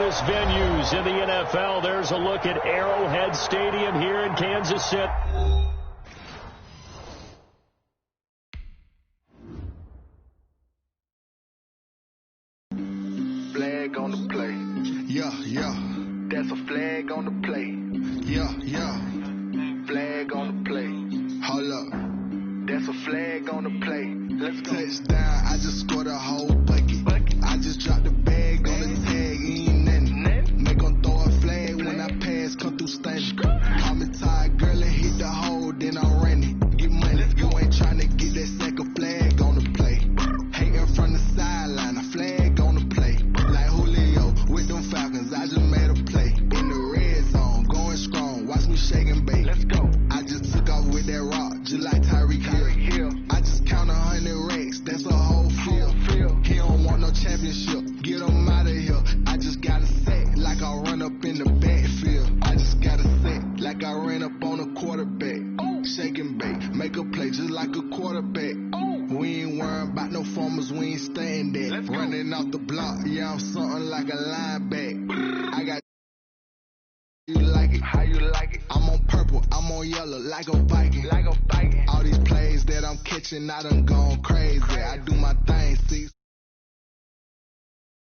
loudest venues in the NFL. There's a look at Arrowhead Stadium here in Kansas City. Flag on the play. Yeah, yeah. That's a flag on the play. Yeah, yeah. Flag on the play. Hold up. That's a flag on the play. Let's go. Touchdown, I just scored a whole bucket. I just dropped the bag on the tag, ain't nothing. Make them throw a flag when I pass, come through stunning. Call me tired, girl, and hit the hole, then I'm running. Get money, you ain't trying to get that second flag on the play. Hating from the sideline, a flag on the play. Like Julio with them Falcons, I just made a play. In the red zone, going strong, watch me shake and bake. Let's go. I just took off with that rock, just like Tyreek Hill. I just count 100 racks, that's a whole field. He don't want no championship, get him out of here. I just got a sack, like I run up in the backfield. I just got a sack, like I ran up on a quarterback. Shake and bake, make a play just like a quarterback. We ain't worrying about no formers, we ain't staying there. Running off the block, yeah, I'm something like a lineback. I got you like it, How you like it? I'm on purple, I'm on yellow, like a Viking. Like a Viking. All these plays that I'm catching, I done gone crazy. I do my thing, see.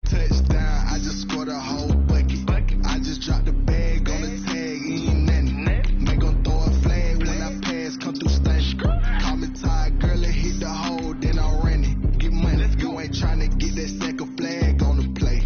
Touchdown, I just scored a whole bucket. I just dropped the bag on the tag, ain't nothing. Make them throw a flag when I pass, come through stunning. Call me tired, girl, and hit the hole, then I'm running. Get money, you ain't trying to get that second flag on the play.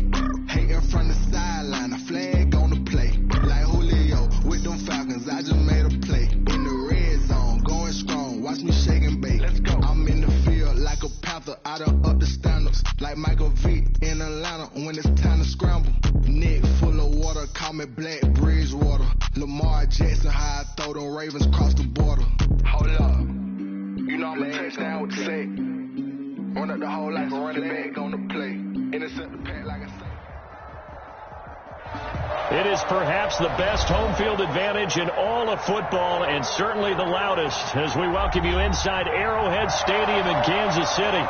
Hating from the sideline, a flag on the play. Like Julio with them Falcons, I just made a play. In the red zone, going strong, watch me shake and bake. Let's go. I'm in the field like a Panther, I done up the standards. Like Michael Vick in Atlanta when it's time to scramble. Neck full of water, call me Black Bridgewater. Lamar Jackson, how I throw them Ravens cross the border. Hold up. You know I'm a touchdown with the sack. Run up the hole like a running back on the play. Intercept the pass like I say. It is perhaps the best home field advantage in all of football, and certainly the loudest, as we welcome you inside Arrowhead Stadium in Kansas City.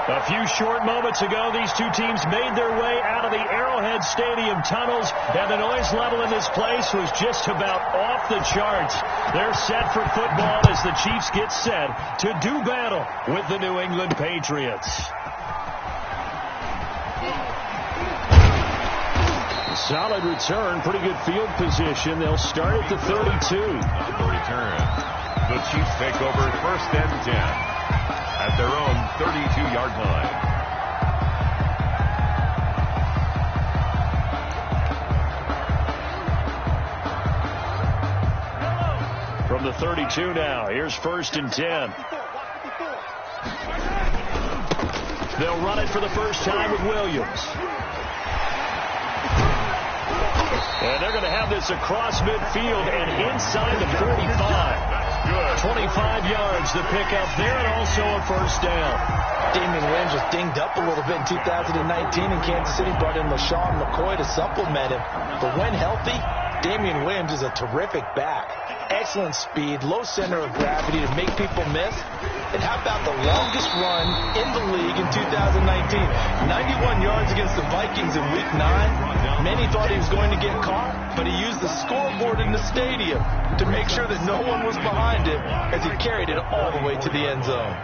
A few short moments ago, these two teams made their way out of the Arrowhead Stadium tunnels, and the noise level in this place was just about off the charts. They're set for football as the Chiefs get set to do battle with the New England Patriots. Solid return, pretty good field position. They'll start at the 32. On the return, the Chiefs take over 1st and 10 at their own 32-yard line. From the 32 now, here's 1st and 10. They'll run it for the first time with Williams. And they're going to have this across midfield and inside the 45. That's good. 25 yards to pick up there, and also a 1st down. Damian Williams was dinged up a little bit in 2019, and Kansas City brought in LaShawn McCoy to supplement him. But when healthy, Damian Williams is a terrific back. Excellent speed, low center of gravity to make people miss. And how about the longest run in the league in 2019? 91 yards against the Vikings in Week 9. Many thought he was going to get caught, but he used the scoreboard in the stadium to make sure that no one was behind him as he carried it all the way to the end zone.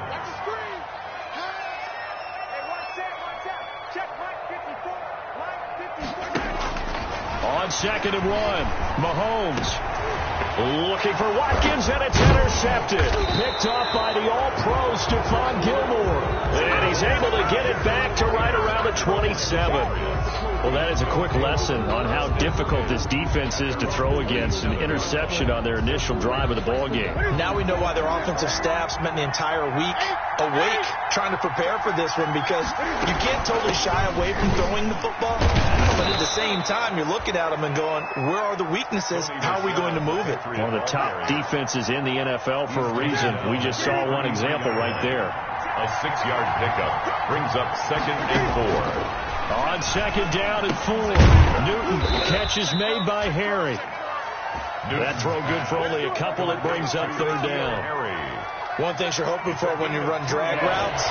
On 2nd and 1, Mahomes looking for Watkins, and it's intercepted. Picked off by the All-Pro Stephon Gilmore. And he's able to get it back to right around the 27. Well, that is a quick lesson on how difficult this defense is to throw against. An interception on their initial drive of the ball game. Now we know why their offensive staff spent the entire week awake trying to prepare for this one, because you can't totally shy away from throwing the football. But at the same time, you're looking at them and going, where are the weaknesses? How are we going to move it? One of the top defenses in the NFL for a reason. We just saw one example right there. A 6-yard pickup brings up 2nd and 4. On 2nd down and 4, Newton, catch is made by Harry. That throw good for only a couple. It brings up 3rd down. One thing you're hoping for when you run drag routes,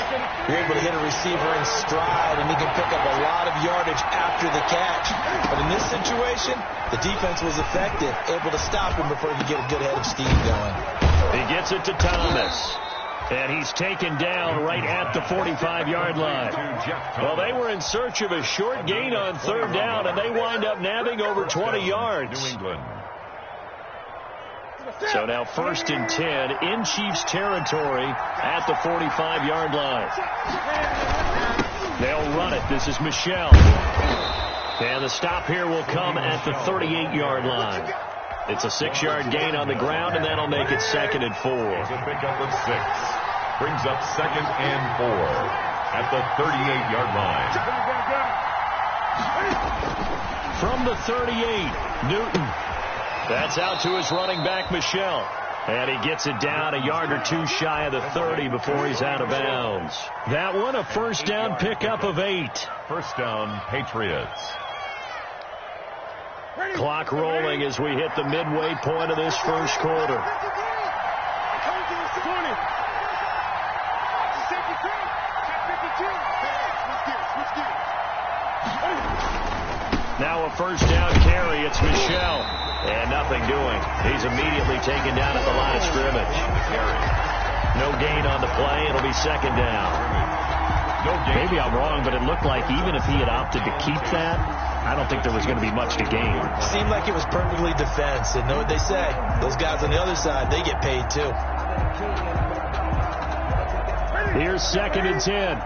you're able to hit a receiver in stride, and he can pick up a lot of yardage after the catch. But in this situation, the defense was effective, able to stop him before he could get a good head of steam going. He gets it to Thomas. And he's taken down right at the 45-yard line. Well, they were in search of a short gain on third down, and they wind up nabbing over 20 yards. New England. So now 1st and 10 in Chiefs territory at the 45-yard line. They'll run it. This is Michel. And the stop here will come at the 38-yard line. It's a 6-yard gain on the ground, and that'll make it 2nd and 4. It's a pickup of 6. Brings up 2nd and 4 at the 38-yard line. From the 38, Newton. That's out to his running back, Michel. And he gets it down a yard or two shy of the 30 before he's out of bounds. That one, a first down pickup of 8. First down, Patriots. Clock rolling as we hit the midway point of this first quarter. Now a first down carry. It's Michel. And nothing doing. He's immediately taken down at the line of scrimmage. No gain on the play. It'll be 2nd down. Maybe I'm wrong, but it looked like even if he had opted to keep that, I don't think there was going to be much to gain. Seemed like it was perfectly defense. And know what they say? Those guys on the other side, they get paid too. Here's 2nd and 10.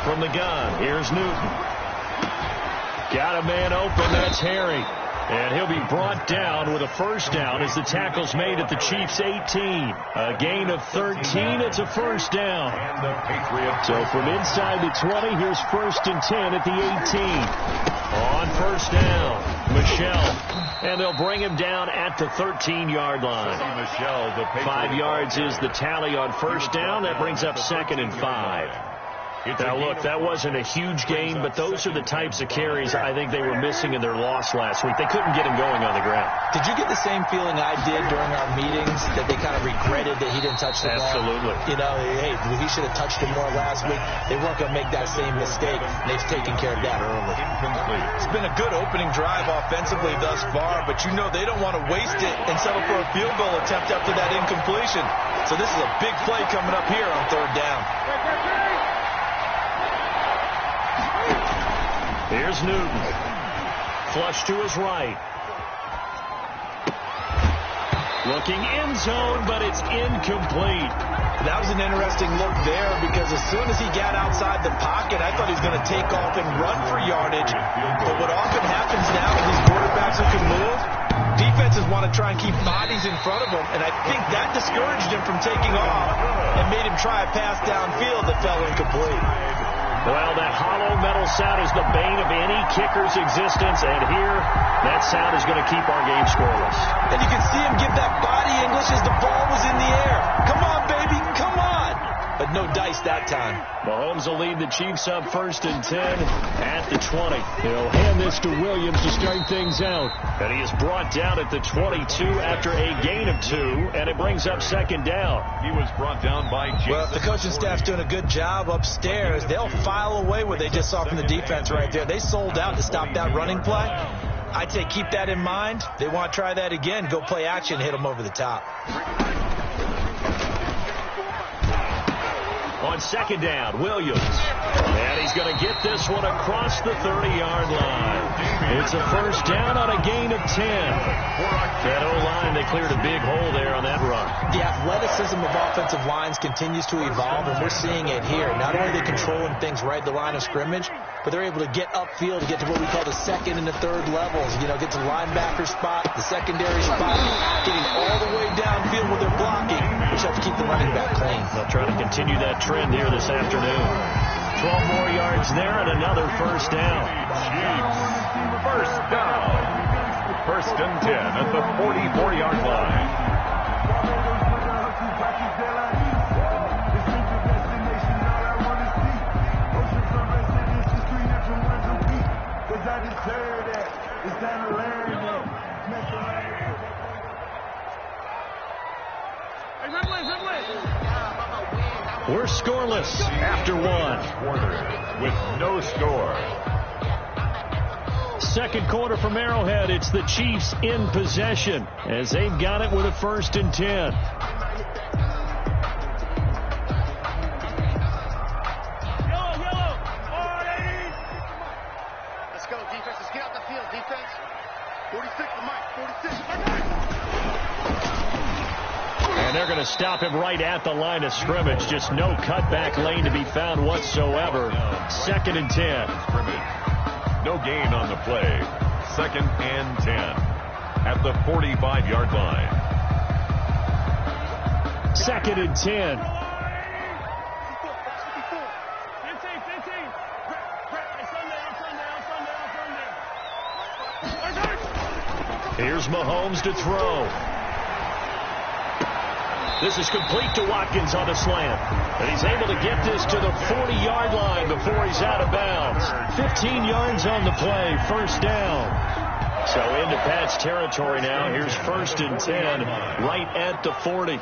From the gun, here's Newton. Got a man open, that's Harry. And he'll be brought down with a first down as the tackle's made at the Chiefs' 18. A gain of 13, it's a first down. And the Patriots. So from inside the 20, here's 1st and 10 at the 18. On first down, Michel. And they'll bring him down at the 13-yard line. Michel, the 5 yards is the tally on first down. That brings up 2nd and 5. Now, look, that wasn't a huge gain, but those are the types of carries I think they were missing in their loss last week. They couldn't get him going on the ground. Did you get the same feeling I did during our meetings, that they kind of regretted that he didn't touch the ball? Absolutely. You know, hey, he should have touched him more last week. They weren't going to make that same mistake, and they've taken care of that early. Incomplete. It's been a good opening drive offensively thus far, but you know they don't want to waste it and settle for a field goal attempt after that incompletion. So this is a big play coming up here on third down. Here's Newton. Flush to his right. Looking end zone, but it's incomplete. That was an interesting look there because as soon as he got outside the pocket, I thought he was going to take off and run for yardage. But what often happens now with these quarterbacks who can move, defenses want to try and keep bodies in front of them, and I think that discouraged him from taking off and made him try a pass downfield that fell incomplete. Well, that hollow metal sound is the bane of any kicker's existence, and here, that sound is going to keep our game scoreless. And you can see him give that body English as the ball was in the air. Come on, baby, come on. But no dice that time. Mahomes will lead the Chiefs up 1st and 10 at the 20. He'll hand this to Williams to start things out. And he is brought down at the 22 after a gain of 2, and it brings up 2nd down. He was brought down by Jason. Well, the coaching staff's doing a good job upstairs. They'll file away what they just saw from the defense right there. They sold out to stop that running play. I'd say keep that in mind. They want to try that again. Go play action, hit them over the top. On 2nd down, Williams. And he's going to get this one across the 30-yard line. It's a first down on a gain of 10. That O-line, they cleared a big hole there on that run. The athleticism of offensive lines continues to evolve, and we're seeing it here. Not only are they controlling things right at the line of scrimmage, but they're able to get upfield to get to what we call the 2nd and the 3rd levels. You know, get to the linebacker spot, the secondary spot, getting all the way downfield where they're blocking, which helps keep the running back clean. They'll try to continue that trend here this afternoon. 12 more yards there and another first down. First down. 1st and 10 at the 44-yard line. I deserve that. It's time to learn that. We're scoreless after one. Quarter with no score. Second quarter from Arrowhead. It's the Chiefs in possession as they've got it with a 1st and 10. Yellow, yellow. All right, let's go, defense. Let's get out the field, defense. 46, Mike, 46. And they're going to stop him right at the line of scrimmage. Just no cutback lane to be found whatsoever. 2nd and 10. No gain on the play. 2nd and 10 at the 45-yard line. 2nd and 10. 15. Here's Mahomes to throw. This is complete to Watkins on a slant. And he's able to get this to the 40-yard line before he's out of bounds. 15 yards on the play, 1st down. So into Pat's territory now. Here's 1st and 10 right at the 40.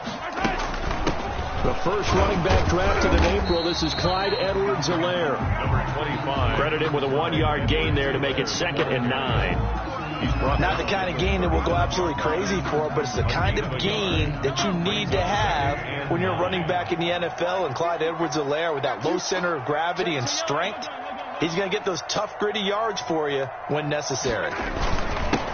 The first running back drafted in April. This is Clyde Edwards-Helaire. Number 25. Credit him with a 1-yard gain there to make it 2nd and 9. Not the kind of gain that will go absolutely crazy for, but it's the kind of gain that you need to have when you're running back in the NFL. And Clyde Edwards-Helaire, with that low center of gravity and strength, he's going to get those tough, gritty yards for you when necessary.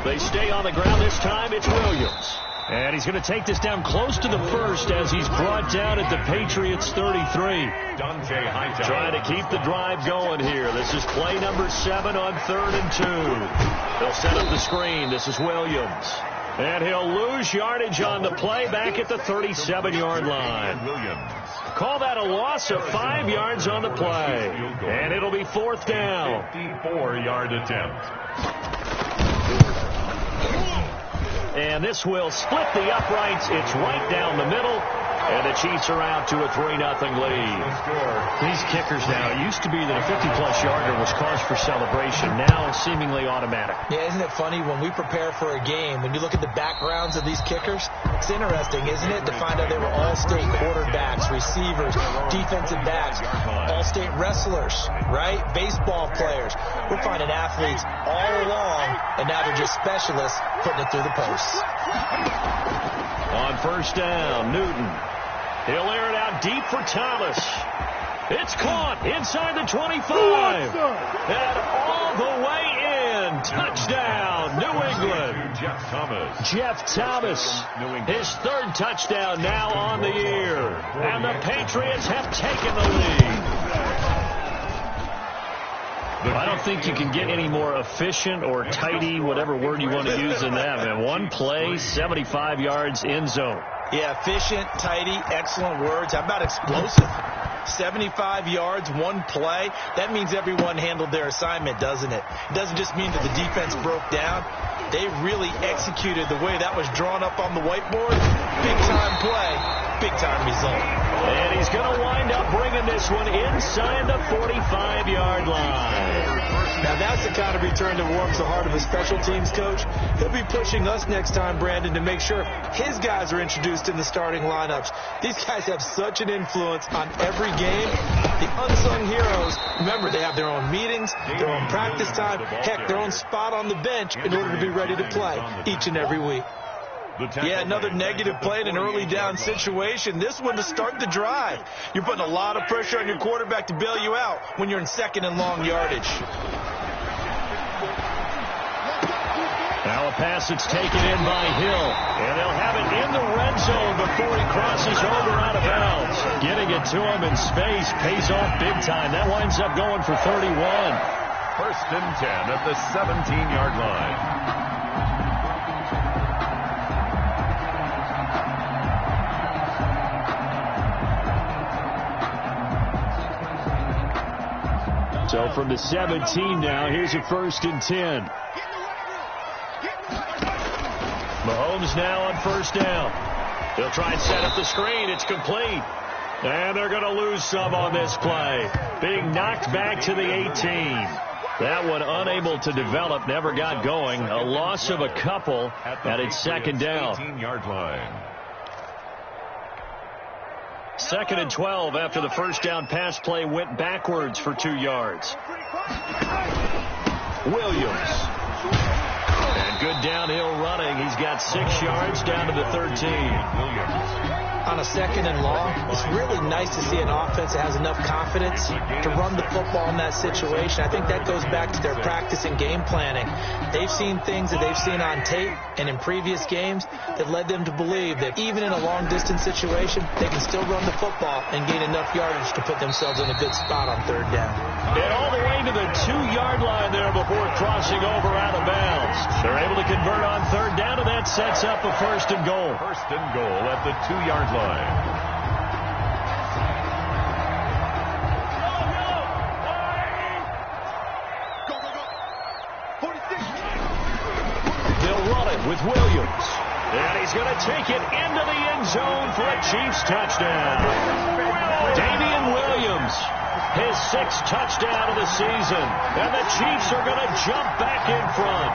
They stay on the ground this time. It's Williams. And he's going to take this down close to the 1st as he's brought down at the Patriots 33. Trying to keep the drive going here. This is play number 7 on 3rd and 2. They'll set up the screen. This is Williams. And he'll lose yardage on the play back at the 37-yard line. Call that a loss of 5 yards on the play. And it'll be 4th down. 54-yard attempt. And this will split the uprights. It's right down the middle. And the Chiefs are out to a 3-0 lead. These kickers now, it used to be that a 50-plus yarder was cause for celebration. Now seemingly automatic. Yeah, isn't it funny when we prepare for a game, when you look at the backgrounds of these kickers, it's interesting, isn't it, to find out they were all-state quarterbacks, receivers, defensive backs, all-state wrestlers, right? Baseball players. We're finding athletes all along, and now they're just specialists putting it through the posts. On 1st down, Newton. He'll air it out deep for Thomas. It's caught inside the 25. And all the way in. Touchdown, New England. Jeff Thomas. His 3rd touchdown now on the year. And the Patriots have taken the lead. I don't think you can get any more efficient or tidy, whatever word you want to use in that. Man, one play, 75 yards, end zone. Yeah, efficient, tidy, excellent words. How about explosive? 75 yards, one play. That means everyone handled their assignment, doesn't it? It doesn't just mean that the defense broke down. They really executed the way that was drawn up on the whiteboard. Big-time play, big-time result. And he's going to wind up bringing this one inside the 45-yard line. Now, that's the kind of return that warms the heart of a special teams coach. He'll be pushing us next time, Brandon, to make sure his guys are introduced in the starting lineups. These guys have such an influence on every game. The unsung heroes, remember, they have their own meetings, their own practice time, heck, their own spot on the bench in order to be ready to play each and every week. Yeah, another negative play in an early down situation. This one to start the drive. You're putting a lot of pressure on your quarterback to bail you out when you're in 2nd and long yardage. Now a pass that's taken in by Hill. And they'll have it in the red zone before he crosses over out of bounds. Getting it to him in space pays off big time. That winds up going for 31. 1st and 10 at the 17-yard line. So from the 17 now, here's a 1st and 10. Mahomes now on 1st down. They'll try and set up the screen. It's complete. And they're going to lose some on this play. Being knocked back to the 18. That one unable to develop, never got going. A loss of a couple at its 2nd down. 18-yard line. 2nd and 12 after the first down pass play went backwards for 2 yards. Williams. And good downhill running. He's got 6 yards down to the 13. Williams. On a 2nd and long, it's really nice to see an offense that has enough confidence to run the football in that situation. I think that goes back to their practice and game planning. They've seen things that they've seen on tape and in previous games that led them to believe that even in a long-distance situation, they can still run the football and gain enough yardage to put themselves in a good spot on 3rd down. And all the way to the 2-yard line there before crossing over out of bounds. They're able to convert on 3rd down, and that sets up a 1st and goal. 1st and goal at the 2-yard line. They'll run it with Williams. And he's going to take it into the end zone for a Chiefs touchdown. Damian Williams, his 6th touchdown of the season. And the Chiefs are going to jump back in front.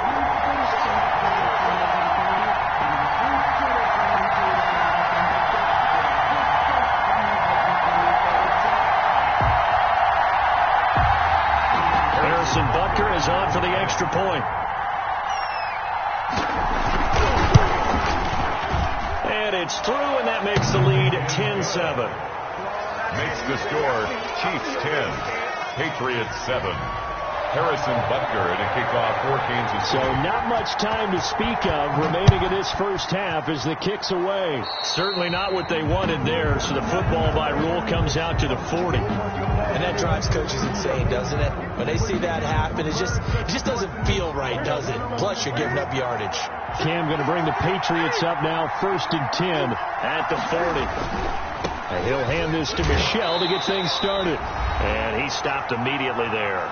Butker is on for the extra point. And it's through, and that makes the lead 10-7. Makes the score Chiefs 10, Patriots 7. Harrison Butker in a kickoff for Kansas City. So not much time to speak of remaining in this first half as the kick's away. Certainly not what they wanted there, so the football by rule comes out to the 40. And that drives coaches insane, doesn't it? When they see that happen, it just doesn't feel right, does it? Plus, you're giving up yardage. Cam going to bring the Patriots up now, 1st and 10 at the 40. And he'll hand this to Michel to get things started. And he stopped immediately there.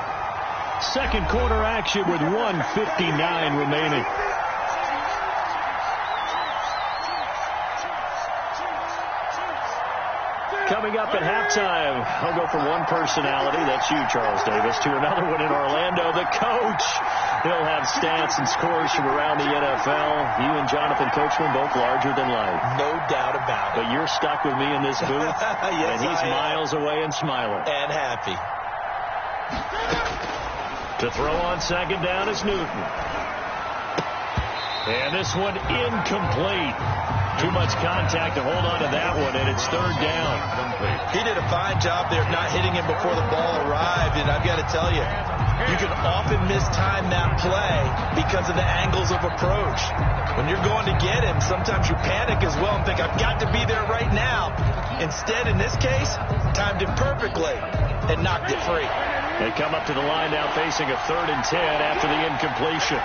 2nd quarter action with 1:59 remaining. Coming up at halftime, I'll go from one personality, that's you, Charles Davis, to another one in Orlando, the coach. He'll have stats and scores from around the NFL. You and Jonathan Coachman both larger than life. No doubt about it. But you're stuck with me in this booth, yes, and he's miles away and smiling. And happy. To throw on 2nd down is Newton. And this one incomplete. Too much contact to hold on to that one, and it's 3rd down. He did a fine job there of not hitting him before the ball arrived, and I've got to tell you, you can often mistime that play because of the angles of approach. When you're going to get him, sometimes you panic as well and think, I've got to be there right now. Instead, in this case, timed it perfectly and knocked it free. They come up to the line now facing a 3rd and 10 after the incompletion.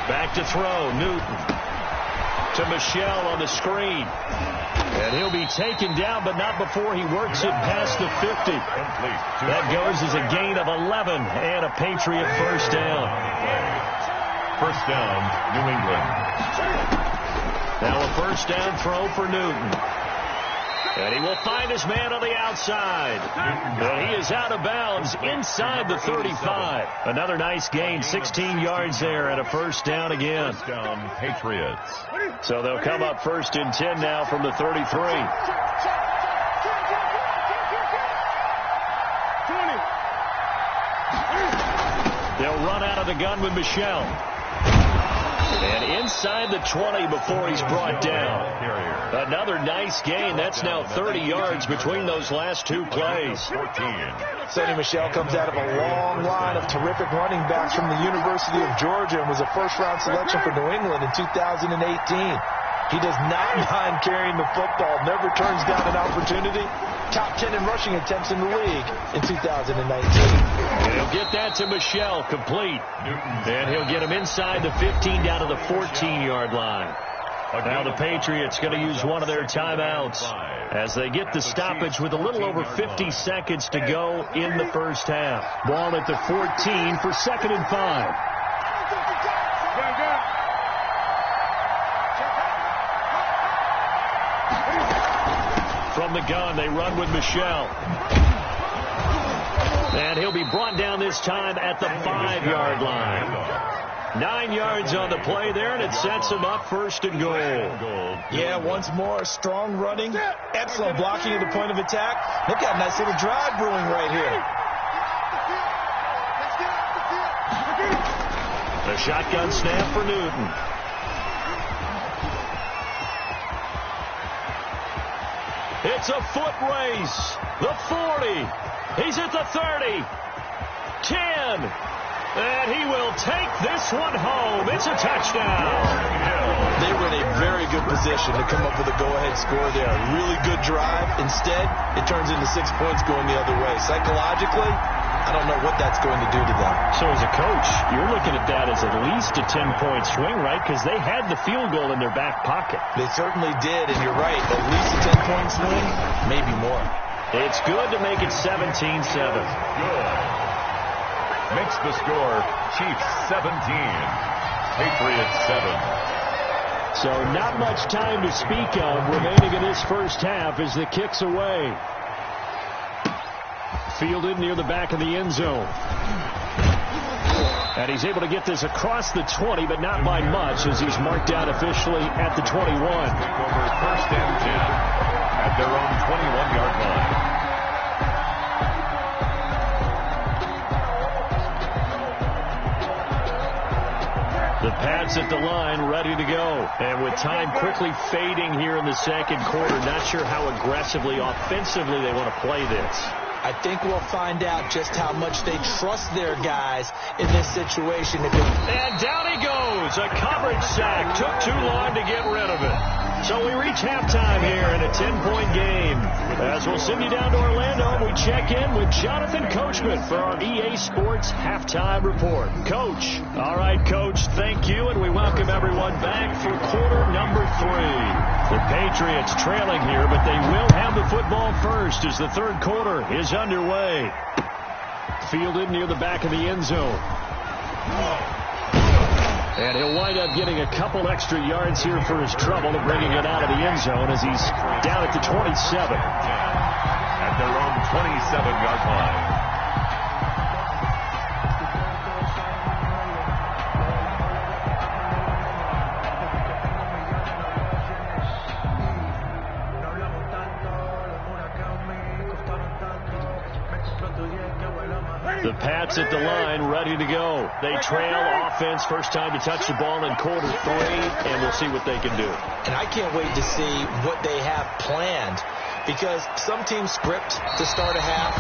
Back to throw, Newton. To Michel on the screen. And he'll be taken down, but not before he works it past the 50. That goes as a gain of 11 and a Patriot 1st down. 1st down, New England. Now a 1st down throw for Newton. And he will find his man on the outside. And he is out of bounds inside the 35. Another nice gain, 16 yards there and a 1st down again. 1st down, Patriots. So they'll come up 1st and 10 now from the 33. They'll run out of the gun with Michel. And inside the 20 before he's brought down. Another nice gain. That's now 30 yards between those last 2 plays. 14. Sonny Michel comes out of a long line of terrific running backs from the University of Georgia and was a first-round selection for New England in 2018. He does not mind carrying the football, never turns down an opportunity. Top 10 in rushing attempts in the league in 2019. And he'll get that to Michel, complete. And he'll get him inside the 15 down to the 14-yard line. Now the Patriots going to use one of their timeouts as they get the stoppage with a little over 50 seconds to go in the first half. Ball at the 14 for 2nd and 5. From the gun, they run with Michel. And he'll be brought down this time at the 5-yard line. 9 yards on the play there, and it sets him up first and goal. Yeah, once more, strong running, excellent blocking at the point of attack. They've got a nice little drive brewing right here. The shotgun snap for Newton. It's a foot race. The 40. He's at the 30. 10. And he will take this one home. It's a touchdown. They were in a very good position to come up with a go-ahead score there. Really good drive. Instead, it turns into 6 points going the other way. Psychologically, I don't know what that's going to do to them. So as a coach, you're looking at that as at least a 10-point swing, right? Because they had the field goal in their back pocket. They certainly did, and you're right. At least a 10-point swing, maybe more. It's good to make it 17-7. Good. Makes the score Chiefs 17, Patriots 7. So not much time to speak of remaining in this first half as the kick's away. Fielded near the back of the end zone. And he's able to get this across the 20, but not by much as he's marked out officially at the 21. Over first and 10 at their own 21-yard line. The Pats at the line, ready to go. And with time quickly fading here in the second quarter, not sure how aggressively, offensively they want to play this. I think we'll find out just how much they trust their guys in this situation. And down he goes. A coverage sack. Took too long to get rid of it. So we reach halftime here in a 10-point game. As we'll send you down to Orlando, we check in with Jonathan Coachman for our EA Sports Halftime Report. Coach. All right, Coach, thank you, and we welcome everyone back for quarter number 3. The Patriots trailing here, but they will have the football first as the third quarter is underway. Fielded near the back of the end zone. And he'll wind up getting a couple extra yards here for his trouble of bringing it out of the end zone as he's down at the 27. At their own 27-yard line. The Pats at the line, ready to go. They trail offense, first time to touch the ball in quarter 3, and we'll see what they can do. And I can't wait to see what they have planned, because some teams script to start a half.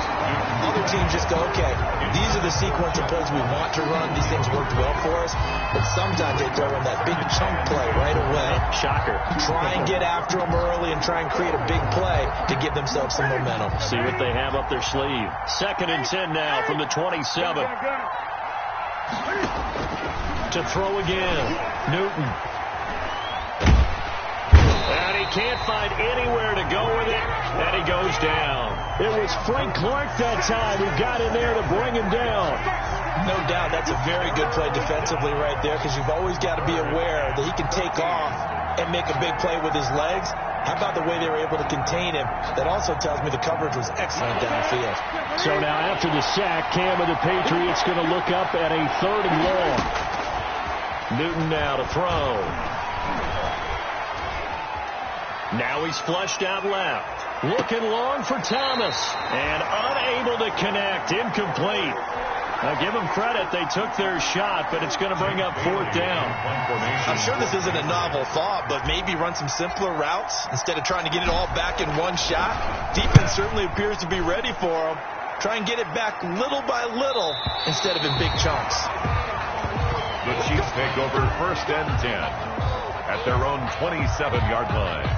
Other teams just go, okay, these are the sequence of plays we want to run. These things worked well for us. But sometimes they throw in that big chunk play right away. Shocker. Try and get after them early and try and create a big play to give themselves some momentum. See what they have up their sleeve. 2nd and 10 now from the 27. To throw again. Newton. And he can't find anywhere to go with it, and he goes down. It was Frank Clark that time who got in there to bring him down. No doubt that's a very good play defensively right there, because you've always got to be aware that he can take off and make a big play with his legs. How about the way they were able to contain him? That also tells me the coverage was excellent downfield. So now after the sack, Cam of the Patriots going to look up at a 3rd and long. Newton now to throw. Now he's flushed out left. Looking long for Thomas. And unable to connect. Incomplete. Now give them credit. They took their shot, but it's going to bring up 4th down. I'm sure this isn't a novel thought, but maybe run some simpler routes instead of trying to get it all back in one shot. Defense certainly appears to be ready for them. Try and get it back little by little instead of in big chunks. The Chiefs take over first and 10 at their own 27-yard line.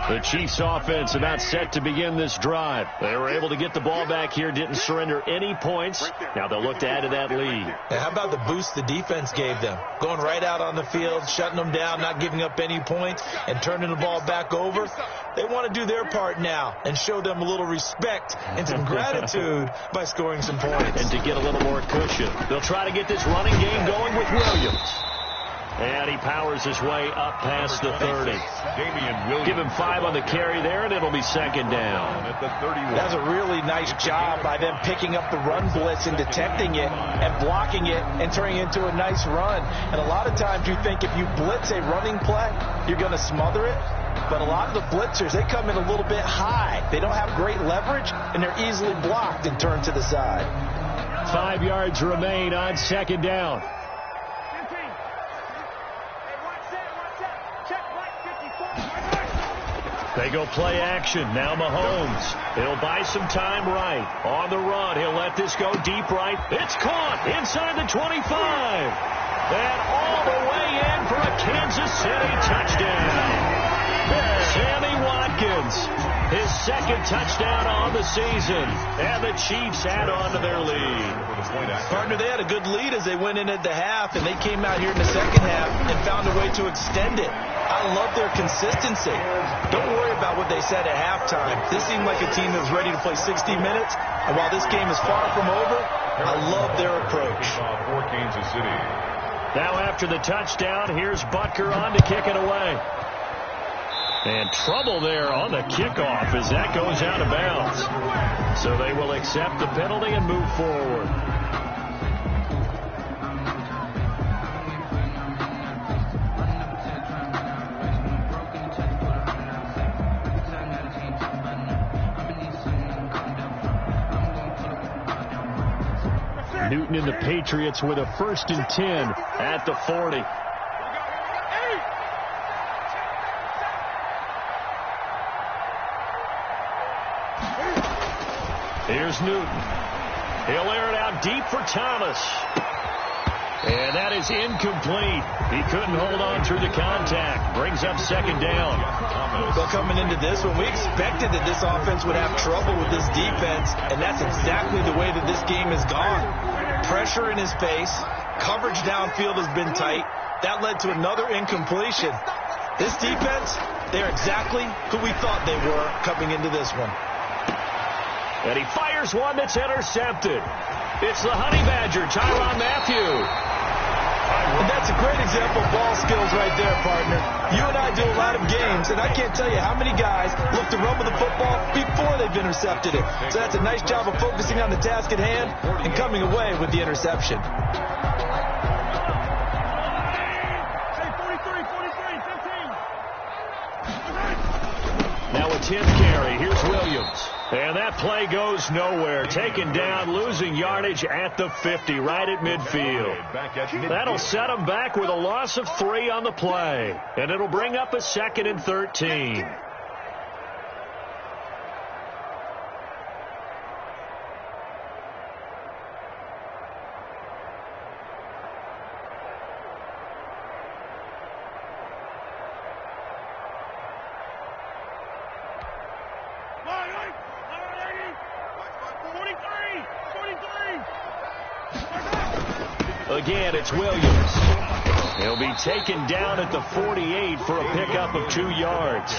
The Chiefs offense about set to begin this drive. They were able to get the ball back here, didn't surrender any points. Now they'll look to add to that lead. Now, how about the boost the defense gave them? Going right out on the field, shutting them down, not giving up any points, and turning the ball back over. They want to do their part now and show them a little respect and some gratitude by scoring some points. And to get a little more cushion, they'll try to get this running game going with Williams. And he powers his way up past the 30. Give him 5 on the carry there, and it'll be second down. At the 31. That's a really nice job by them picking up the run blitz and detecting it and blocking it and turning it into a nice run. And a lot of times you think if you blitz a running play, you're going to smother it. But a lot of the blitzers, they come in a little bit high. They don't have great leverage, and they're easily blocked and turned to the side. 5 yards remain on second down. They go play action. Now Mahomes. He'll buy some time right. On the run. He'll let this go deep right. It's caught inside the 25. And all the way in for a Kansas City touchdown. Sammy Watkins, his second touchdown on the season. And the Chiefs add on to their lead. Partner, they had a good lead as they went in at the half, and they came out here in the second half and found a way to extend it. I love their consistency. Don't worry about what they said at halftime. This seemed like a team that was ready to play 60 minutes, and while this game is far from over, I love their approach. For Kansas City. Now after the touchdown, here's Butker on to kick it away. And trouble there on the kickoff as that goes out of bounds. So they will accept the penalty and move forward. Newton and the Patriots with a 1st and 10 at the 40. Here's Newton. He'll air it out deep for Thomas. And that is incomplete. He couldn't hold on through the contact. Brings up second down. Well, coming into this one, we expected that this offense would have trouble with this defense, and that's exactly the way that this game has gone. Pressure in his face. Coverage downfield has been tight. That led to another incompletion. This defense, they're exactly who we thought they were coming into this one. And he fires one that's intercepted. It's the Honey Badger, Tyrann Mathieu. And that's a great example of ball skills right there, partner. You and I do a lot of games, and I can't tell you how many guys look to run with the football before they've intercepted it. So that's a nice job of focusing on the task at hand and coming away with the interception. Now a 10th carry. Here's Williams. And that play goes nowhere. Taken down, losing yardage at the 50, right at midfield. That'll set them back with a loss of 3 on the play. And it'll bring up a 2nd and 13. Again, it's Williams. He'll be taken down at the 48 for a pickup of 2 yards.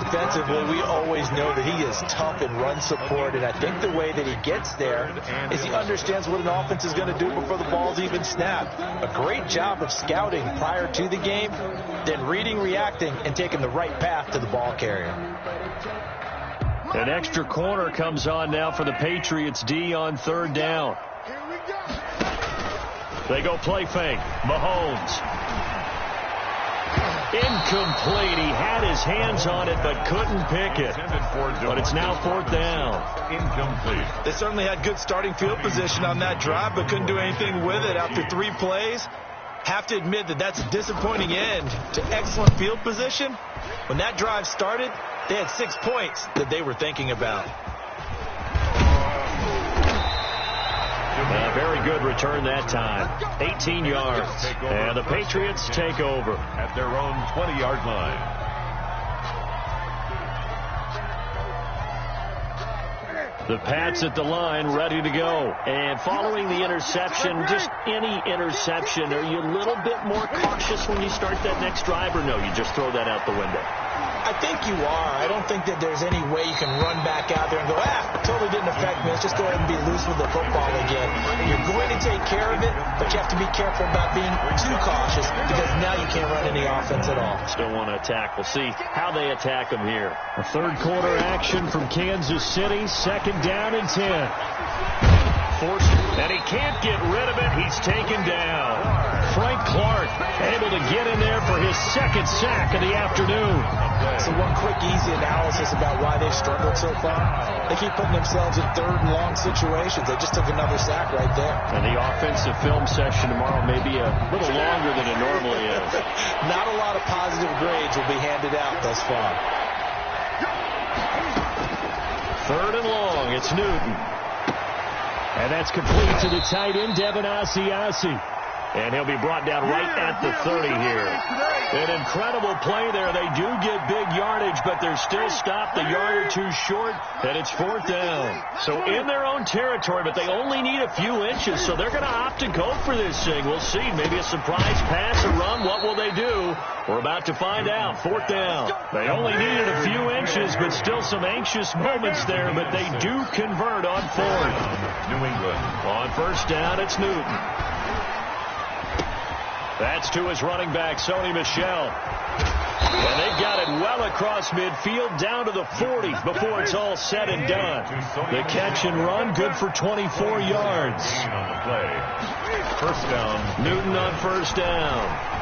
Defensively, we always know that he is tough in run support, and I think the way that he gets there is he understands what an offense is going to do before the ball's even snapped. A great job of scouting prior to the game, then reading, reacting, and taking the right path to the ball carrier. An extra corner comes on now for the Patriots D on 3rd down. They go play fake. Mahomes. Incomplete. He had his hands on it but couldn't pick it. But it's now 4th down. Incomplete. They certainly had good starting field position on that drive but couldn't do anything with it after 3 plays. Have to admit that that's a disappointing end to excellent field position. When that drive started, they had 6 points that they were thinking about. A very good return that time. 18 yards. And the Patriots take over at their own 20-yard line. The Pats at the line, ready to go. And following the interception, just any interception, are you a little bit more cautious when you start that next drive, or no, you just throw that out the window? I think you are. I don't think that there's any way you can run back out there and go, totally didn't affect me. Let's just go ahead and be loose with the football again. You're going to take care of it, but you have to be careful about being too cautious because now you can't run any offense at all. Still want to attack. We'll see how they attack them here. A third quarter action from Kansas City. Second down and 10. Forced, and he can't get rid of it. He's taken down. Frank Clark able to get in there for his second sack of the afternoon. So one quick, easy analysis about why they've struggled so far. They keep putting themselves in third and long situations. They just took another sack right there. And the offensive film session tomorrow may be a little longer than it normally is. Not a lot of positive grades will be handed out thus far. Third and long. It's Newton. And that's complete to the tight end, Devin Asiasi. And he'll be brought down right at the 30 here. An incredible play there. They do get big yardage, but they're still stopped a yard or two short, and it's fourth down. So in their own territory, but they only need a few inches, so they're going to opt to go for this thing. We'll see. Maybe a surprise pass or run. What will they do? We're about to find out. Fourth down. They only needed a few inches, but still some anxious moments there, but they do convert on fourth. New England. On first down, it's Newton. That's to his running back, Sony Michel. And they've got it well across midfield down to the 40 before it's all said and done. The catch and run, good for 24 yards. On the play. First down. Newton on first down.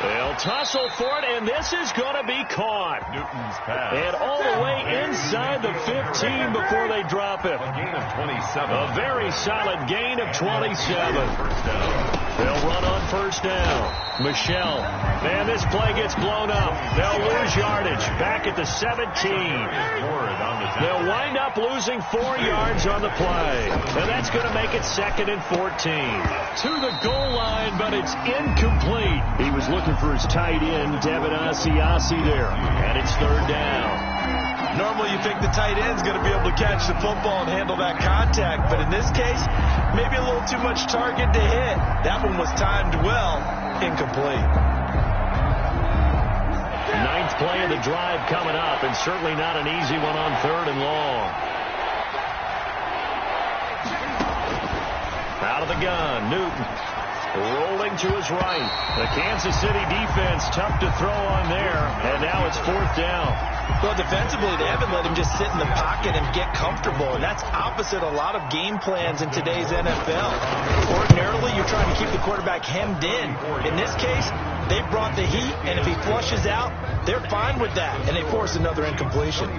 They'll tussle for it, and this is going to be caught. Newton's pass. And all the way inside the 15 before they drop it. A gain of 27. A very solid gain of 27. They'll run on first down. Michel. Man, this play gets blown up. They'll lose yardage. Back at the 17. They'll wind up losing 4 yards on the play. And that's going to make it second and 14. To the goal line, but it's incomplete. He was looking for his tight end, Devin Asiasi there. And it's third down. Normally you think the tight end's going to be able to catch the football and handle that contact, but in this case, maybe a little too much target to hit. That one was timed well, incomplete. Ninth play of the drive coming up, and certainly not an easy one on third and long. Out of the gun, Newton. Rolling to his right. The Kansas City defense tough to throw on there, and now it's fourth down. Well, defensively, they haven't let him just sit in the pocket and get comfortable, and that's opposite a lot of game plans in today's NFL. Ordinarily, you're trying to keep the quarterback hemmed in. In this case, they brought the heat, and if he flushes out, they're fine with that, and they force another incompletion.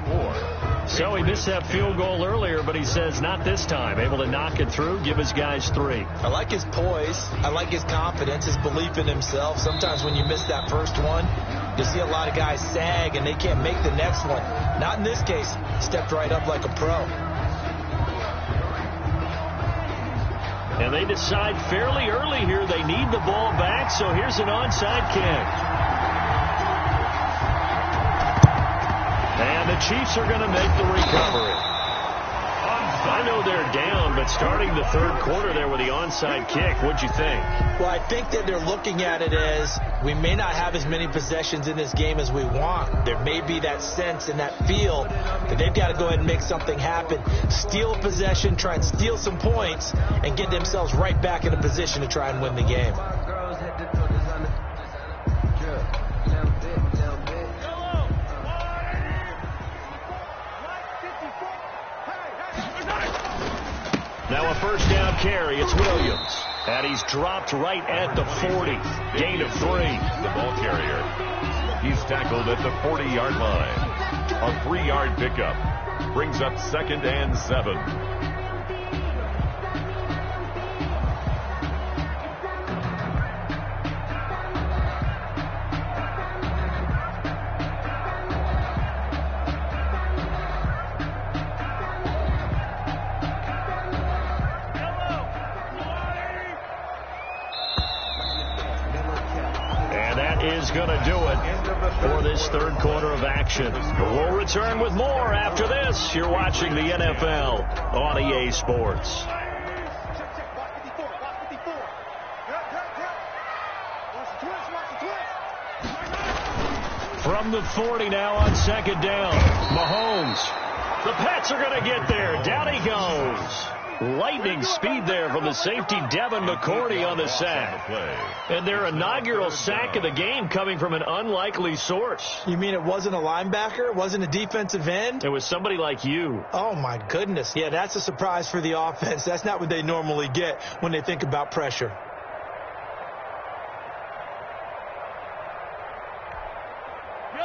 So he missed that field goal earlier, but he says not this time. Able to knock it through, give his guys 3. I like his poise. I like his confidence, his belief in himself. Sometimes when you miss that first one, you see a lot of guys sag and they can't make the next one. Not in this case. Stepped right up like a pro. And they decide fairly early here they need the ball back, so here's an onside kick. And the Chiefs are going to make the recovery. I know they're down, but starting the third quarter there with the onside kick, what'd you think? Well, I think that they're looking at it as we may not have as many possessions in this game as we want. There may be that sense and that feel that they've got to go ahead and make something happen. Steal a possession, try and steal some points, and get themselves right back in a position to try and win the game. Now a first down carry, it's Williams. And he's dropped right at the 40. Gain of 3. The ball carrier. He's tackled at the 40-yard line. A 3-yard pickup. Brings up second and 7. is going to do it for this third quarter of action. We'll return with more after this. You're watching the NFL on EA Sports. From the 40 now on second down. Mahomes. The Pats are going to get there. Down he goes. Lightning speed there from the safety Devin McCourty on the sack. And their inaugural sack of the game coming from an unlikely source. You mean it wasn't a linebacker? It wasn't a defensive end? It was somebody like you. Oh, my goodness. Yeah, that's a surprise for the offense. That's not what they normally get when they think about pressure.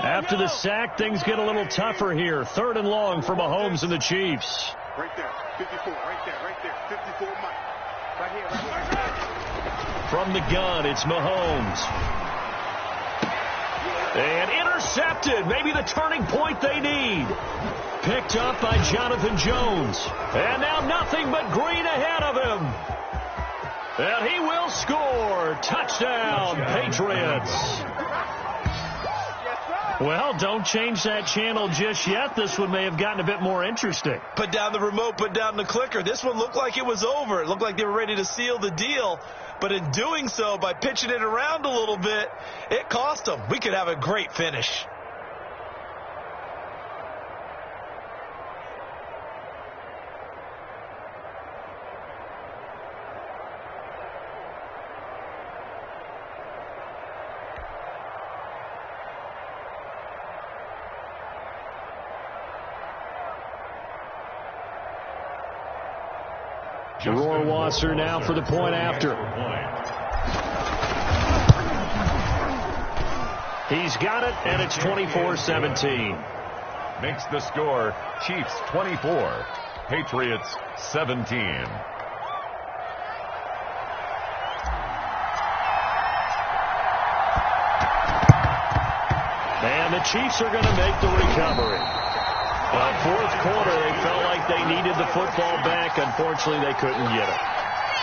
After the sack, things get a little tougher here. Third and long for Mahomes and the Chiefs. Right there, 54, right there, 54 Mike. Right here. From the gun, it's Mahomes. And intercepted. Maybe the turning point they need. Picked up by Jonathan Jones. And now nothing but green ahead of him. And he will score. Touchdown, Patriots. Well, don't change that channel just yet. This one may have gotten a bit more interesting. Put down the remote, put down the clicker. This one looked like it was over. It looked like they were ready to seal the deal. But in doing so, by pitching it around a little bit, it cost them. We could have a great finish. Roar Wasser now for the point after. He's got it, and it's 24-17. Makes the score Chiefs 24, Patriots 17. And the Chiefs are going to make the recovery. Fourth quarter, they felt like they needed the football back. Unfortunately, they couldn't get it.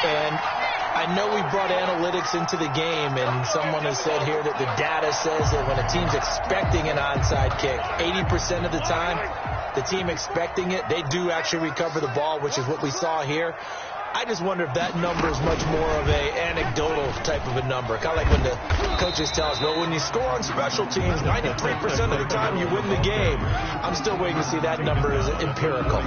And I know we brought analytics into the game, and someone has said here that the data says that when a team's expecting an onside kick, 80% of the time, the team expecting it, they do actually recover the ball, which is what we saw here. I just wonder if that number is much more of a anecdotal type of a number. Kind of like when the coaches tell us, well, when you score on special teams, 93% of the time you win the game. I'm still waiting to see that number as empirical.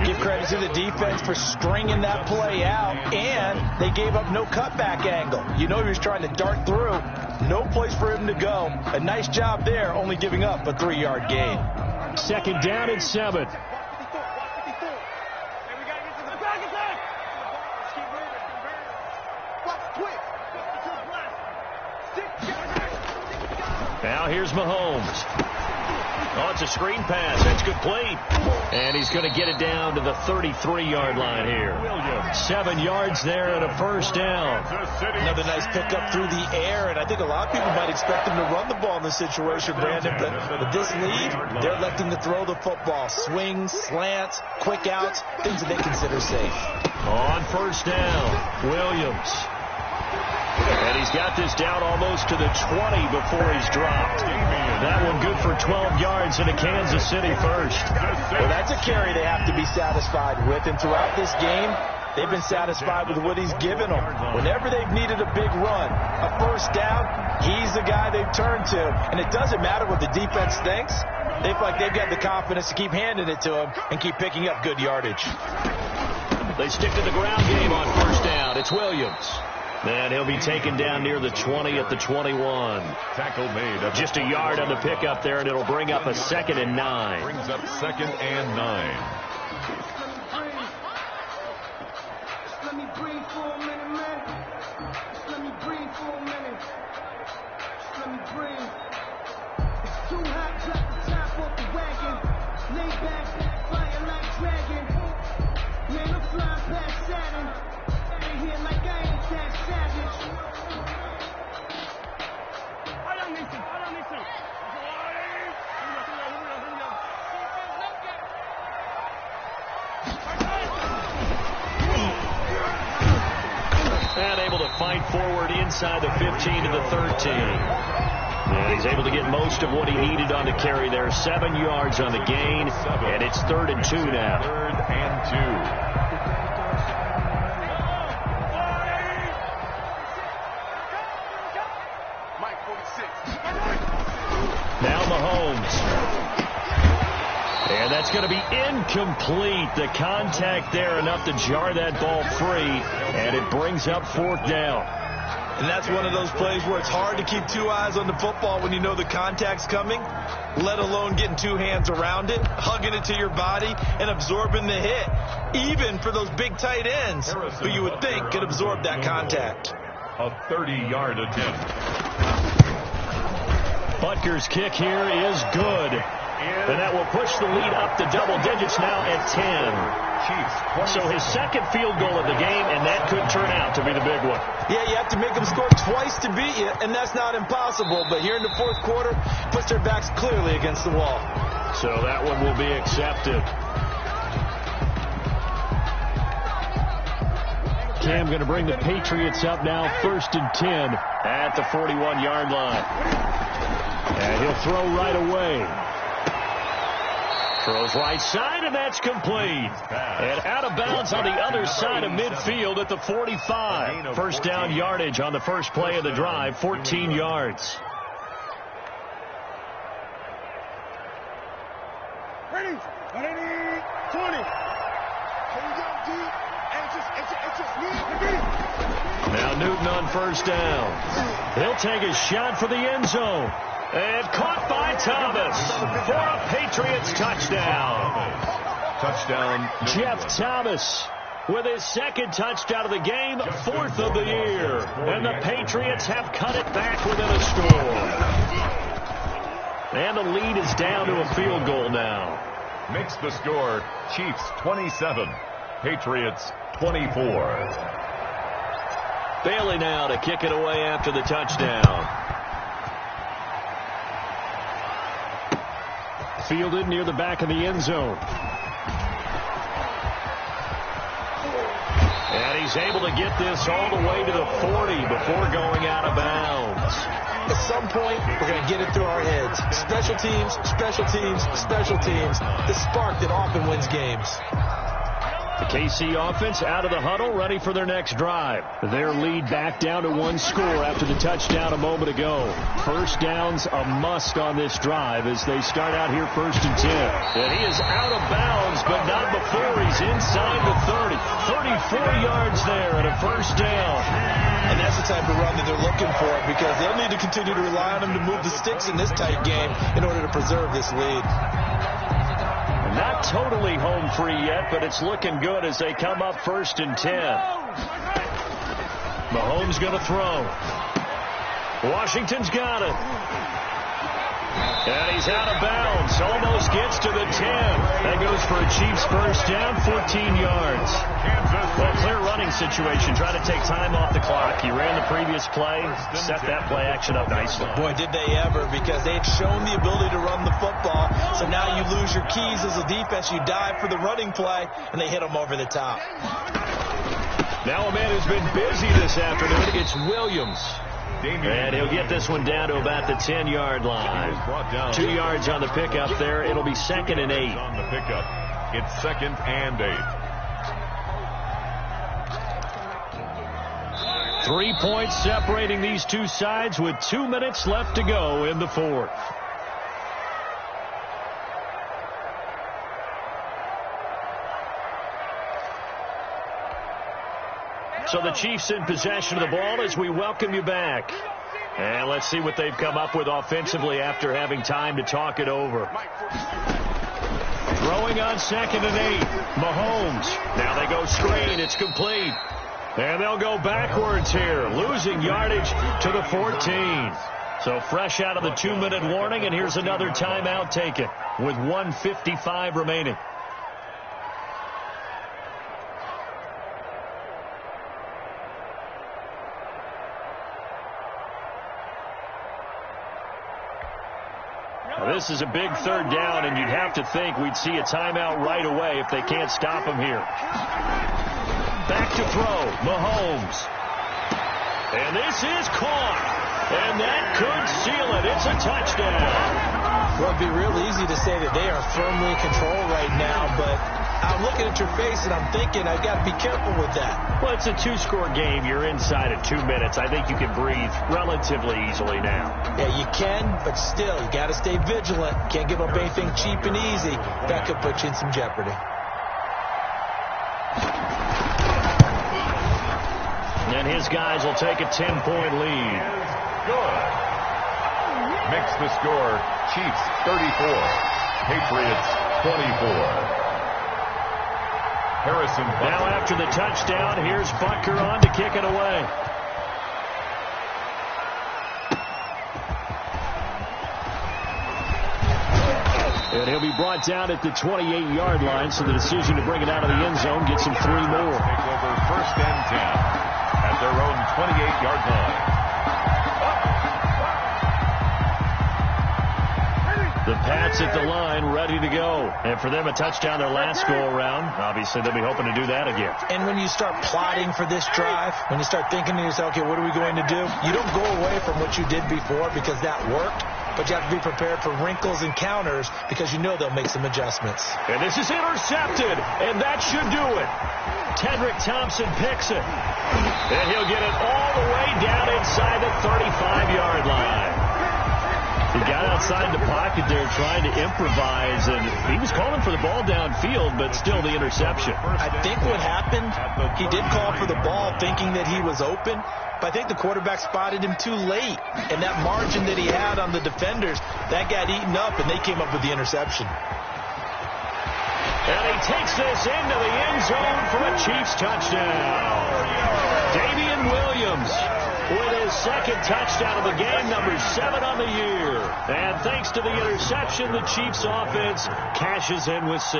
Give credit to the defense for stringing that play out, and they gave up no cutback angle. You know he was trying to dart through. No place for him to go. A nice job there, only giving up a 3-yard gain. Second down and 7. Now here's Mahomes. Oh, it's a screen pass. That's complete. And he's going to get it down to the 33-yard line here. 7 yards there and a first down. Another nice pickup through the air, and I think a lot of people might expect him to run the ball in this situation, Brandon, but with this lead, they're electing to throw the football. Swings, slants, quick outs, things that they consider safe. On first down, Williams. And he's got this down almost to the 20 before he's dropped. That one good for 12 yards into Kansas City first. Well, that's a carry they have to be satisfied with. And throughout this game, they've been satisfied with what he's given them. Whenever they've needed a big run, a first down, he's the guy they've turned to. And it doesn't matter what the defense thinks. They feel like they've got the confidence to keep handing it to him and keep picking up good yardage. They stick to the ground game on first down. It's Williams. And he'll be taken down near the 20 at the 21. Tackle made. Just a yard on the pickup there, and it'll bring up a 2nd and 9. Brings up 2nd and 9. Let me breathe for a minute, man. Let me breathe for a minute. Let me breathe. It's too hot, drop the top off the wagon. Lay back, fire like dragon. Man, I'm flying past Saturn. They here like I ain't that savage. And able to fight forward inside the 15 to the 13. And he's able to get most of what he needed on the carry there. 7 yards on the gain, and it's 3rd and 2 now. 3rd and 2. Now Mahomes. And that's going to be incomplete. The contact there enough to jar that ball free, and it brings up 4th down. And that's one of those plays where it's hard to keep 2 eyes on the football when you know the contact's coming, let alone getting 2 hands around it, hugging it to your body, and absorbing the hit, even for those big tight ends who you would think could absorb that contact. A 30-yard attempt. Butker's kick here is good. And that will push the lead up to double digits now at 10. So his second field goal of the game, and that could turn out to be the big one. Yeah, you have to make them score twice to beat you, and that's not impossible. But here in the 4th quarter, puts their backs clearly against the wall. So that one will be accepted. Cam going to bring the Patriots up now, 1st and 10 at the 41-yard line. And he'll throw right away. Throws right side, and that's complete. And out of bounds on the other side of midfield at the 45. First down yardage on the first play of the drive, 14 yards. Ready, 20. Now Newton on first down. He'll take a shot for the end zone. And caught by Thomas for a Patriots touchdown. Touchdown. Jeff Thomas with his second touchdown of the game, 4th of the year. And the Patriots have cut it back within a score. And the lead is down to a field goal now. Makes the score Chiefs 27, Patriots 24. Bailey now to kick it away after the touchdown. Fielded near the back of the end zone. And he's able to get this all the way to the 40 before going out of bounds. At some point, we're going to get it through our heads. Special teams, special teams, special teams. The spark that often wins games. The KC offense out of the huddle, ready for their next drive. Their lead back down to 1 score after the touchdown a moment ago. First down's a must on this drive as they start out here 1st and 10. And he is out of bounds, but not before he's inside the 30. 34 yards there and a first down. And that's the type of run that they're looking for, because they'll need to continue to rely on him to move the sticks in this tight game in order to preserve this lead. Not totally home free yet, but it's looking good as they come up 1st and 10. Mahomes going to throw. Washington's got it. And he's out of bounds. Almost gets to the 10. That goes for a Chiefs first down, 14 yards. Well, clear running situation. Try to take time off the clock. He ran the previous play, set that play action up nicely. Boy, did they ever, because they've shown the ability to run the football. So now you lose your keys as a defense. You dive for the running play, and they hit them over the top. Now a man who's been busy this afternoon. It's Williams. And he'll get this one down to about the 10-yard line. 2 yards on the pickup there. It'll be 2nd and 8. On the pickup, it's 2nd and 8. 3 points separating these two sides with 2 minutes left to go in the 4th. So the Chiefs in possession of the ball as we welcome you back. And let's see what they've come up with offensively after having time to talk it over. Throwing on 2nd and 8. Mahomes. Now they go screen. It's complete. And they'll go backwards here, losing yardage to the 14. So fresh out of the 2-minute warning, and here's another timeout taken with 1:55 remaining. This is a big 3rd down, and you'd have to think we'd see a timeout right away if they can't stop him here. Back to throw, Mahomes. And this is caught. And that could seal it. It's a touchdown. Well, it'd be real easy to say that they are firmly in control right now, but I'm looking at your face and I'm thinking I've got to be careful with that. Well, it's a two-score game. You're inside of 2 minutes. I think you can breathe relatively easily now. Yeah, you can, but still, you got to stay vigilant. Can't give up anything cheap and easy. That could put you in some jeopardy. And his guys will take a 10-point lead. Good. Makes the score Chiefs 34, Patriots 24. Harrison Butker. Now after the touchdown, here's Butker on to kick it away. And he'll be brought down at the 28-yard line, so the decision to bring it out of the end zone gets him 3 more. Take over 1st and 10 at their own 28-yard line. The Pats at the line, ready to go. And for them, a touchdown their last go-around. Obviously, they'll be hoping to do that again. And when you start plotting for this drive, when you start thinking to yourself, okay, what are we going to do? You don't go away from what you did before because that worked, but you have to be prepared for wrinkles and counters because you know they'll make some adjustments. And this is intercepted, and that should do it. Tedrick Thompson picks it. And he'll get it all the way down inside the 35-yard line. He got outside the pocket there trying to improvise, and he was calling for the ball downfield, but still the interception. I think what happened, he did call for the ball thinking that he was open, but I think the quarterback spotted him too late, and that margin that he had on the defenders, that got eaten up, and they came up with the interception. And he takes this into the end zone for a Chiefs touchdown. Damian Williams with his second touchdown of the game, number 7 on the year. And thanks to the interception, the Chiefs offense cashes in with 6.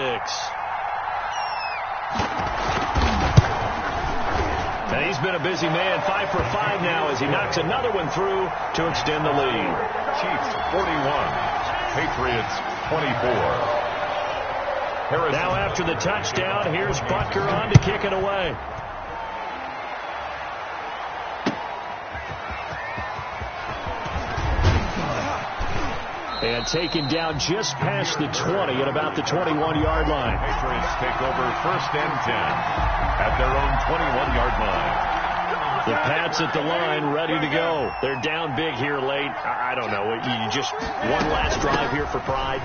And he's been a busy man, 5 for 5 now as he knocks another one through to extend the lead. Chiefs 41, Patriots 24. Now after the touchdown, here's Butker on to kick it away. And taken down just past the 20 at about the 21-yard line. Patriots take over 1st and 10 at their own 21-yard line. The Pats at the line, ready to go. They're down big here late. I don't know. You just one last drive here for pride.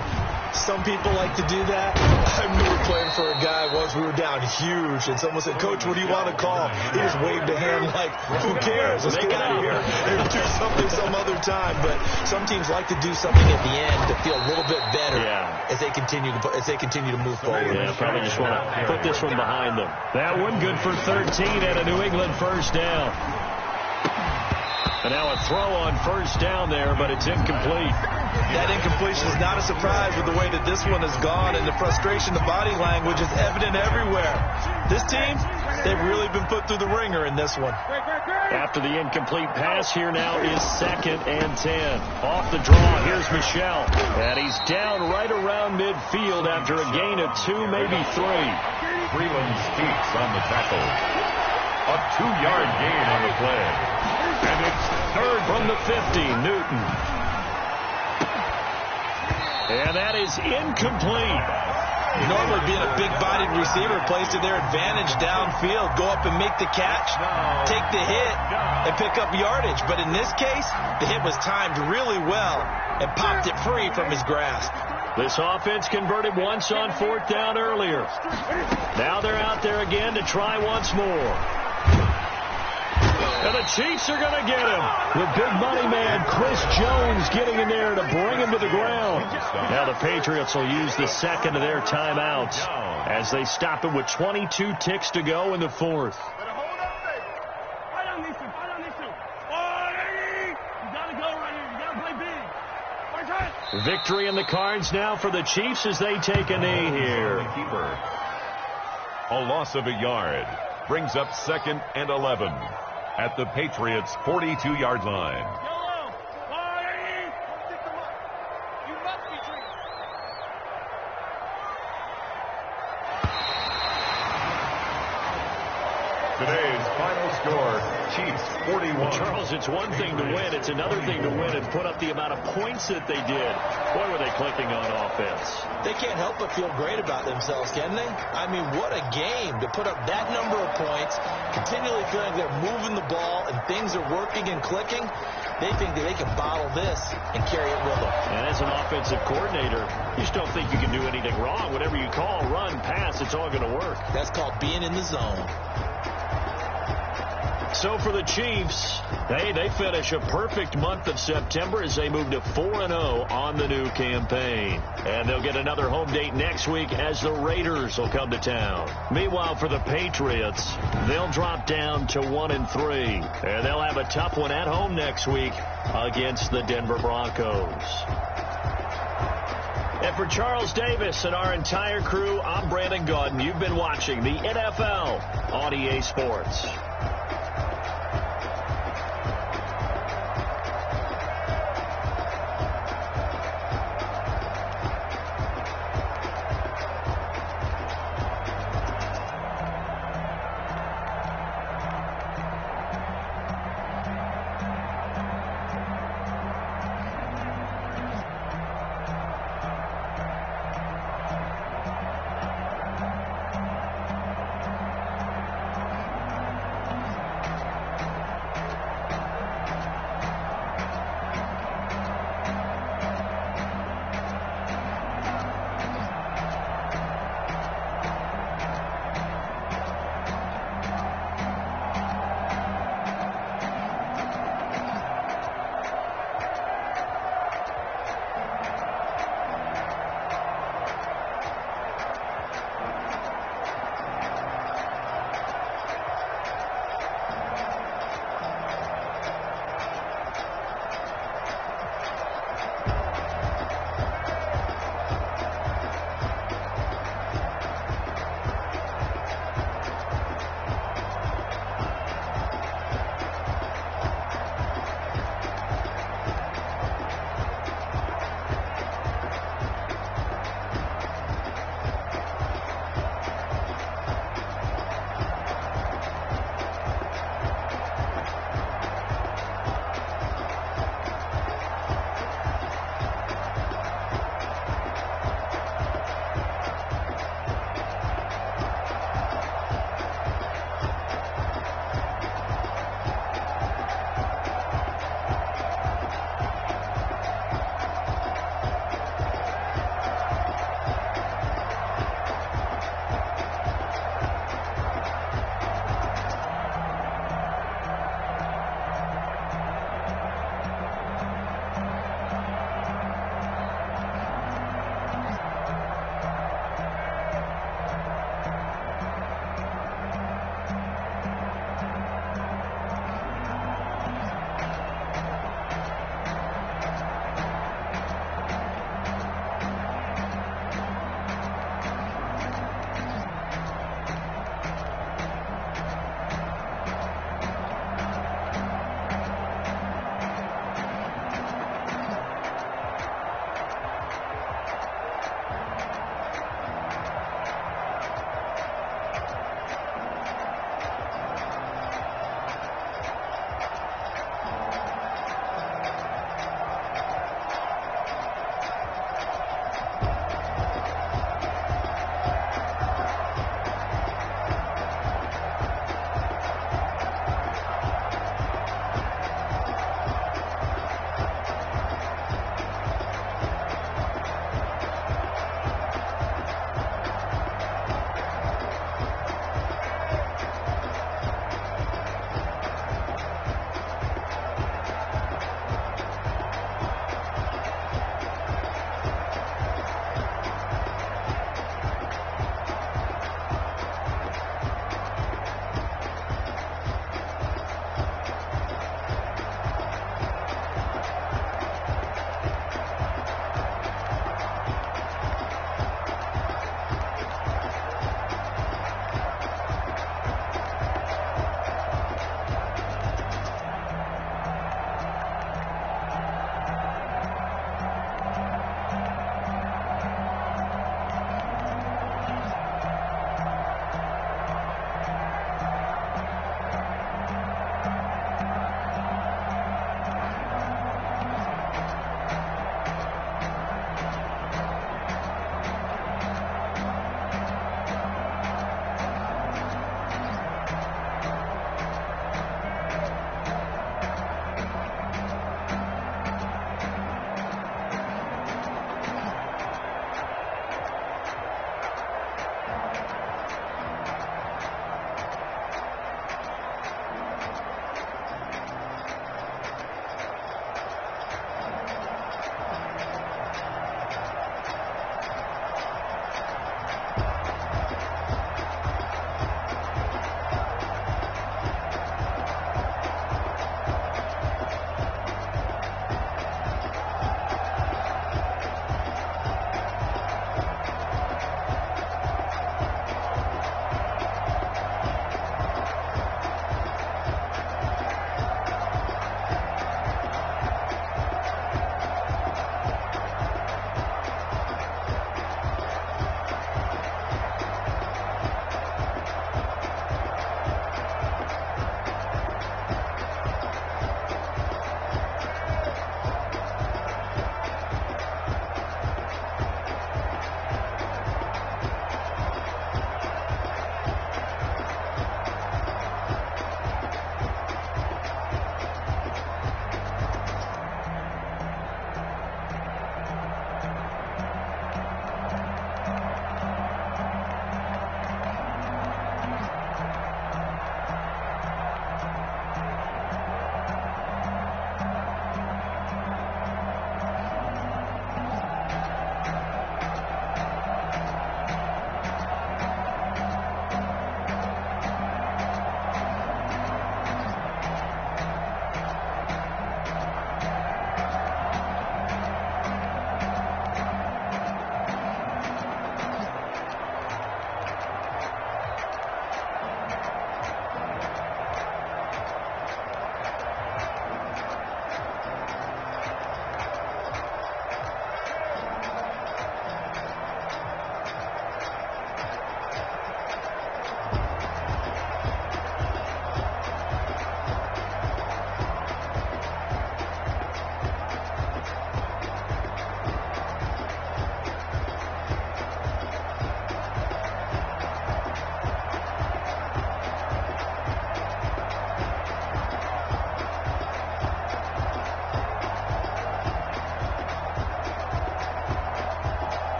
Some people like to do that. I remember playing for a guy once. We were down huge, and someone said, "Coach, what do you want to call?" He just waved a hand like, "Who cares? Let's get out of here and do something some other time." But some teams like to do something at the end to feel a little bit better as they continue to move forward. Yeah, probably just want to put this one behind them. That one good for 13 and a New England first down. And now a throw on first down there, but it's incomplete. That incompletion is not a surprise with the way that this one has gone, and the frustration, the body language is evident everywhere. This team, they've really been put through the ringer in this one. After the incomplete pass, here now is 2nd and 10. Off the draw, here's Michel. And he's down right around midfield after a gain of 2, maybe 3. Freeland speaks on the tackle. A 2-yard gain on the play. And it's 3rd from the 50, Newton. And that is incomplete. Normally being a big-bodied receiver plays to their advantage downfield. Go up and make the catch, take the hit, and pick up yardage. But in this case, the hit was timed really well and popped it free from his grasp. This offense converted once on 4th down earlier. Now they're out there again to try once more. And the Chiefs are going to get him. The big money man, Chris Jones, getting in there to bring him to the ground. Now the Patriots will use the second of their timeouts as they stop it with 22 ticks to go in the 4th. Victory in the cards now for the Chiefs as they take a knee here. A loss of a yard brings up 2nd and 11 at the Patriots' 42-yard line. Today's final score, Chiefs 41. Charles, it's one thing to win. It's another thing to win and put up the amount of points that they did. Boy, were they clicking on offense. They can't help but feel great about themselves, can they? I mean, what a game to put up that number of points, continually feeling they're moving the ball and things are working and clicking. They think that they can bottle this and carry it with them. And as an offensive coordinator, you just don't think you can do anything wrong. Whatever you call, run, pass, it's all going to work. That's called being in the zone. So for the Chiefs, they finish a perfect month of September as they move to 4-0 on the new campaign. And they'll get another home date next week as the Raiders will come to town. Meanwhile, for the Patriots, they'll drop down to 1-3. And they'll have a tough one at home next week against the Denver Broncos. And for Charles Davis and our entire crew, I'm Brandon Gaudin. You've been watching the NFL on EA Sports.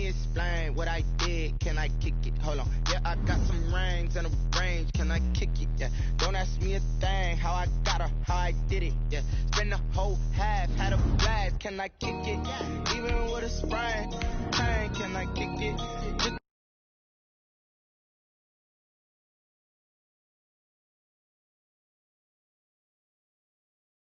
me explain what I did. Can I kick it? Hold on. Yeah, I got some rings and a range. Can I kick it? Yeah. Don't ask me a thing. How I got her, how I did it. Yeah. Spend the whole half, had a blast. Can I kick it? Even with a sprain, can I kick